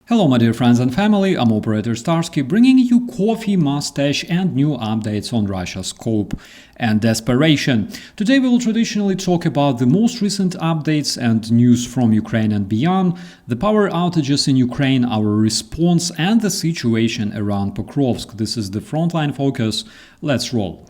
Hello my dear friends and family, I'm Operator Starsky, bringing you coffee, mustache and new updates on Russia's scope and desperation. Today we will traditionally talk about the most recent updates and news from Ukraine and beyond, the power outages in Ukraine, our response and the situation around Pokrovsk. This is the Frontline focus. Let's roll.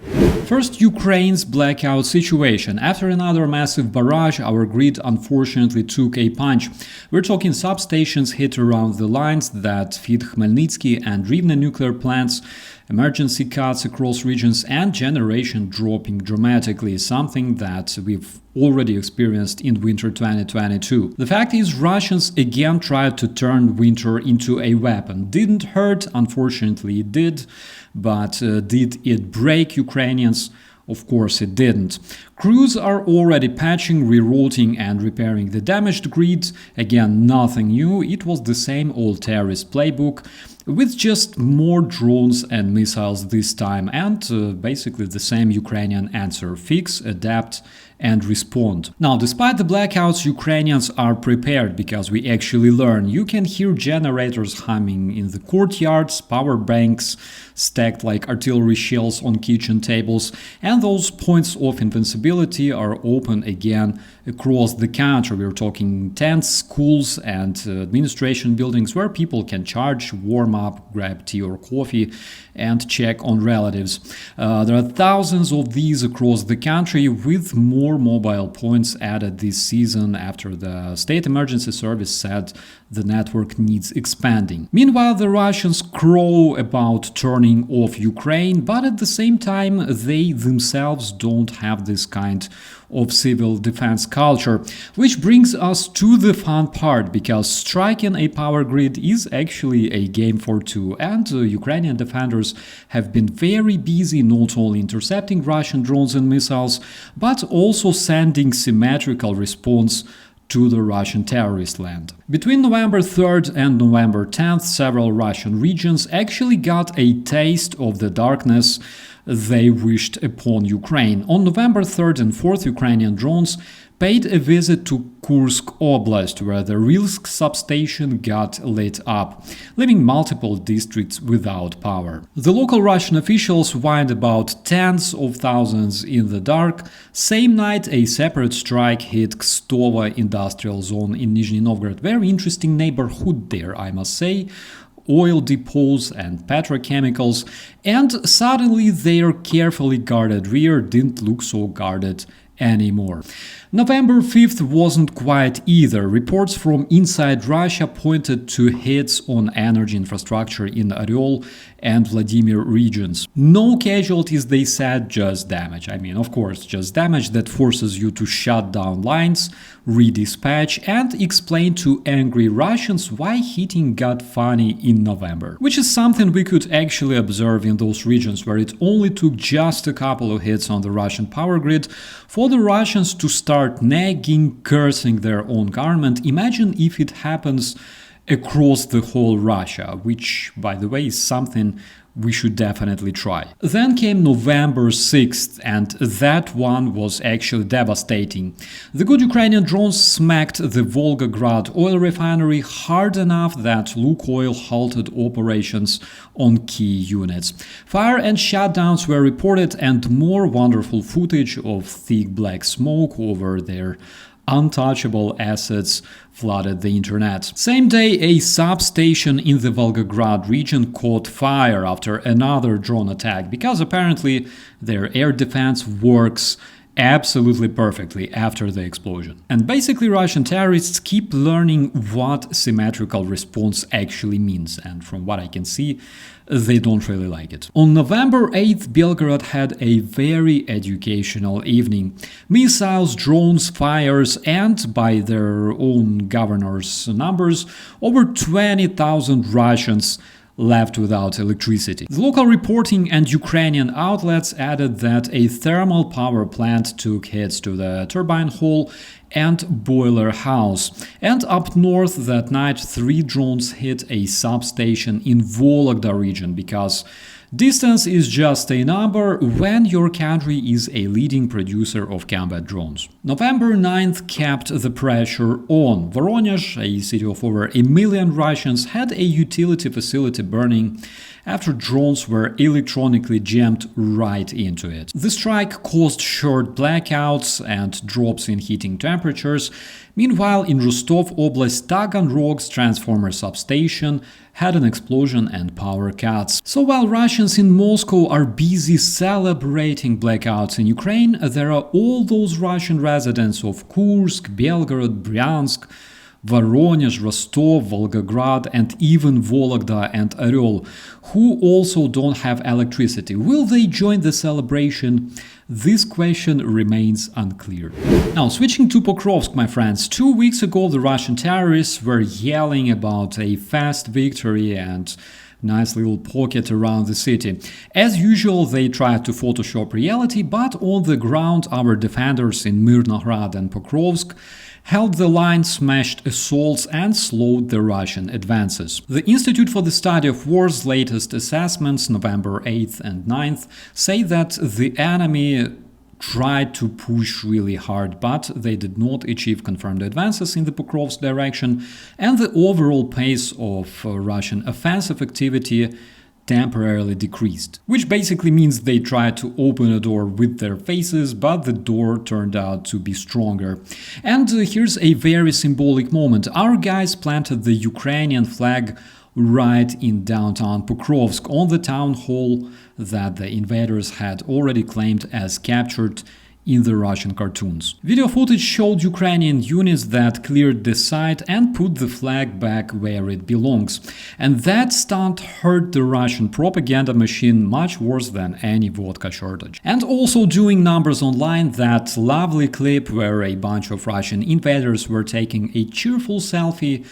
First, Ukraine's blackout situation. After another massive barrage, our grid unfortunately took a punch. We're talking substations hit around the lines that feed Khmelnytsky and Rivne nuclear plants, emergency cuts across regions and generation dropping dramatically, something that we've already experienced in winter 2022. The fact is, Russians again tried to turn winter into a weapon. Didn't hurt, unfortunately it did, but did it break Ukrainians? Of course it didn't. Crews are already patching, rerouting and repairing the damaged grid. Again, nothing new, it was the same old terrorist playbook, with just more drones and missiles this time, and basically the same Ukrainian answer: fix, adapt and respond. Now, despite the blackouts, Ukrainians are prepared because we actually learn. You can hear generators humming in the courtyards, power banks stacked like artillery shells on kitchen tables, and those points of invincibility are open again across the country. We're talking tents, schools and administration buildings where people can charge, warm up, grab tea or coffee and check on relatives. There are thousands of these across the country, with more mobile points added this season after the State Emergency Service said the network needs expanding. Meanwhile, the Russians crow about turning off Ukraine, but at the same time they themselves don't have this kind of civil defense culture. Which brings us to the fun part, because striking a power grid is actually a game for two, and Ukrainian defenders have been very busy not only intercepting Russian drones and missiles, but also sending symmetrical response to the Russian terrorist land. Between November 3rd and November 10th, several Russian regions actually got a taste of the darkness they wished upon Ukraine. On November 3rd and 4th, Ukrainian drones paid a visit to Kursk Oblast, where the Rilsk substation got lit up, leaving multiple districts without power. The local Russian officials whined about tens of thousands in the dark. Same night, a separate strike hit Kstovo industrial zone in Nizhny Novgorod. Very interesting neighborhood there, I must say. Oil depots and petrochemicals, and suddenly their carefully guarded rear didn't look so guarded anymore. November 5th wasn't quiet either. Reports from inside Russia pointed to hits on energy infrastructure in Oryol and Vladimir regions. No casualties, they said, just damage. I mean, of course, just damage that forces you to shut down lines, redispatch, and explain to angry Russians why hitting got funny in November. Which is something we could actually observe in those regions where it only took just a couple of hits on the Russian power grid for the Russians to start nagging, cursing their own government. Imagine if it happens across the whole Russia, which, by the way, is something we should definitely try. Then came November 6th, and that one was actually devastating. The good Ukrainian drones smacked the Volgograd oil refinery hard enough that Lukoil halted operations on key units. Fire and shutdowns were reported, and more wonderful footage of thick black smoke over their untouchable assets flooded the internet. Same day, a substation in the Volgograd region caught fire after another drone attack, because apparently their air defense works absolutely perfectly after the explosion. And basically, Russian terrorists keep learning what symmetrical response actually means, and from what I can see, they don't really like it. On November 8th, Belgorod had a very educational evening. Missiles, drones, fires, and by their own governor's numbers, over 20,000 Russians left without electricity. The local reporting and Ukrainian outlets added that a thermal power plant took hits to the turbine hall and Boiler House. And up north that night, 3 drones hit a substation in Vologda region, because distance is just a number when your country is a leading producer of combat drones. November 9th kept the pressure on. Voronezh, a city of over 1 million Russians, had a utility facility burning after drones were electronically jammed right into it. The strike caused short blackouts and drops in heating temperatures. Meanwhile, in Rostov Oblast, Taganrog's transformer substation had an explosion and power cuts. So while Russians in Moscow are busy celebrating blackouts in Ukraine, there are all those Russian residents of Kursk, Belgorod, Bryansk, Voronezh, Rostov, Volgograd, and even Vologda and Oryol, who also don't have electricity. Will they join the celebration? This question remains unclear. Now, switching to Pokrovsk, my friends, 2 weeks ago the Russian terrorists were yelling about a fast victory and nice little pocket around the city. As usual, they tried to Photoshop reality, but on the ground our defenders in Mirnograd and Pokrovsk held the line, smashed assaults and slowed the Russian advances. The Institute for the Study of War's latest assessments, November 8th and 9th, say that the enemy tried to push really hard, but they did not achieve confirmed advances in the Pokrovsk direction, and the overall pace of Russian offensive activity temporarily decreased, which basically means they tried to open a door with their faces, but the door turned out to be stronger. And here's a very symbolic moment. Our guys planted the Ukrainian flag right in downtown Pokrovsk, on the town hall that the invaders had already claimed as captured in the Russian cartoons. Video footage showed Ukrainian units that cleared the site and put the flag back where it belongs. And that stunt hurt the Russian propaganda machine much worse than any vodka shortage. And also doing numbers online, that lovely clip where a bunch of Russian invaders were taking a cheerful selfie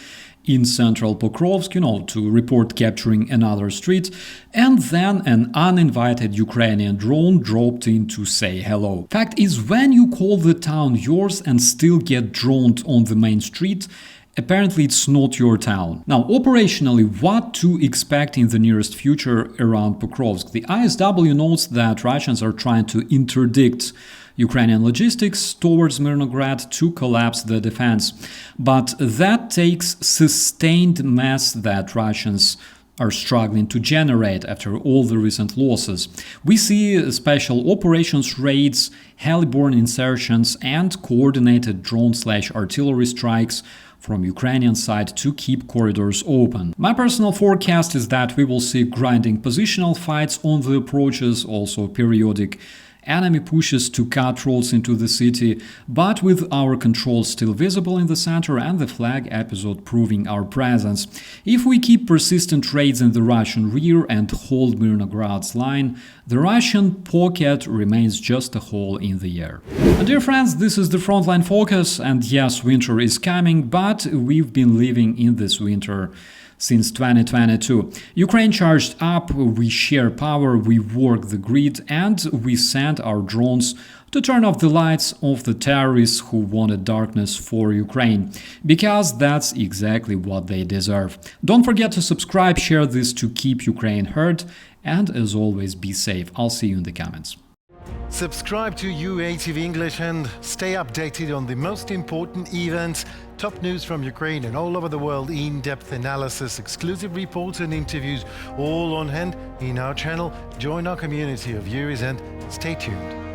in central Pokrovsk, to report capturing another street, and then an uninvited Ukrainian drone dropped in to say hello. Fact is, when you call the town yours and still get droned on the main street, apparently it's not your town. Now, operationally, what to expect in the nearest future around Pokrovsk? The ISW notes that Russians are trying to interdict Ukrainian logistics towards Mirnograd to collapse the defense. But that takes sustained mass that Russians are struggling to generate after all the recent losses. We see special operations raids, heli-borne insertions, and coordinated drone/artillery strikes from Ukrainian side to keep corridors open. My personal forecast is that we will see grinding positional fights on the approaches, also periodic enemy pushes to cut roads into the city, but with our control still visible in the center and the flag episode proving our presence. If we keep persistent raids in the Russian rear and hold Mirnograd's line, the Russian pocket remains just a hole in the air. And dear friends, this is the Frontline Focus, and yes, winter is coming, but we've been living in this winter since 2022. Ukraine charged up, we share power, we work the grid, and we sent our drones to turn off the lights of the terrorists who wanted darkness for Ukraine, because that's exactly what they deserve. Don't forget to subscribe, share this to keep Ukraine heard, and as always, be safe. I'll see you in the comments. Subscribe to UATV English and stay updated on the most important events, top news from Ukraine and all over the world, in-depth analysis, exclusive reports and interviews, all on hand in our channel. Join our community of viewers and stay tuned.